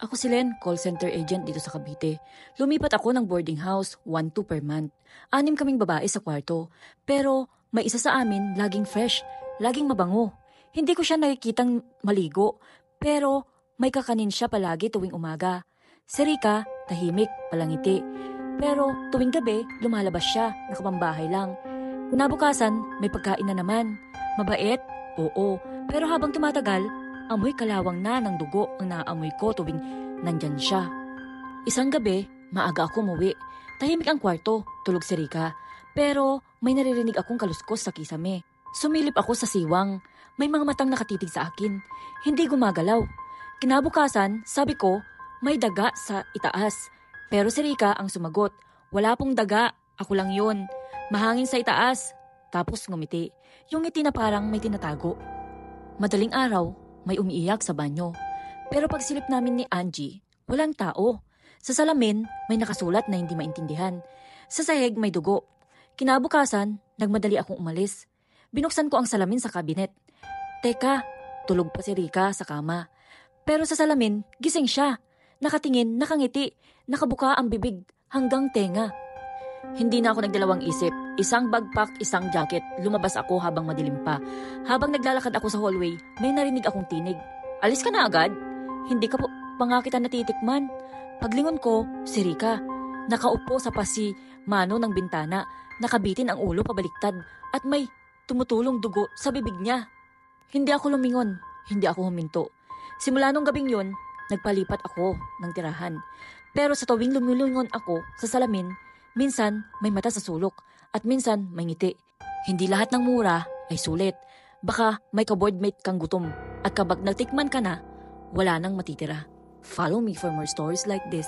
Ako si Len, call center agent dito sa Cavite. Lumipat ako ng boarding house, 1-2 per month. 6 kaming babae sa kwarto. Pero may isa sa amin laging fresh, laging mabango. Hindi ko siya nakikitang maligo, pero may kakanin siya palagi tuwing umaga. Si Rika, tahimik, palangiti. Pero tuwing gabi, lumalabas siya, nakapambahay lang. Kinabukasan, may pagkain na naman. Mabait? Oo. Pero habang tumatagal, amoy kalawang na ng dugo ang naaamoy ko tuwing nandyan siya. Isang gabi, maaga ako umuwi. Tahimik ang kwarto, tulog si Rika. Pero may naririnig akong kaluskos sa kisame. Sumilip ako sa siwang. May mga matang nakatitig sa akin. Hindi gumagalaw. Kinabukasan, sabi ko, may daga sa itaas. Pero si Rika ang sumagot, wala pong daga, ako lang yun. Mahangin sa itaas. Tapos ngumiti. Yung ngiti na parang may tinatago. Madaling araw, may umiiyak sa banyo. Pero pagsilip namin ni Angie, walang tao. Sa salamin, may nakasulat na hindi maintindihan. Sa sahig, may dugo. Kinabukasan, nagmadali akong umalis. Binuksan ko ang salamin sa kabinet. Teka, tulog pa si Rika sa kama. Pero sa salamin, gising siya. Nakatingin, nakangiti, nakabuka ang bibig hanggang tenga. Hindi na ako nagdalawang isip. Isang bagpack, isang jacket. Lumabas ako habang madilim pa. Habang naglalakad ako sa hallway, may narinig akong tinig. Alis ka na agad? Hindi ka pa nga kita natitikman. Paglingon ko, si Rika. Nakaupo sa pasi mano ng bintana. Nakabitin ang ulo pabaliktad. At may tumutulong dugo sa bibig niya. Hindi ako lumingon. Hindi ako huminto. Simula nung gabing yun, nagpalipat ako ng tirahan. Pero sa tuwing lumilingon ako sa salamin, minsan may mata sa sulok at minsan may ngiti. Hindi lahat ng mura ay sulit. Baka may ka-boardmate kang gutom at kapag nagtikman ka na, wala nang matitira. Follow me for more stories like this.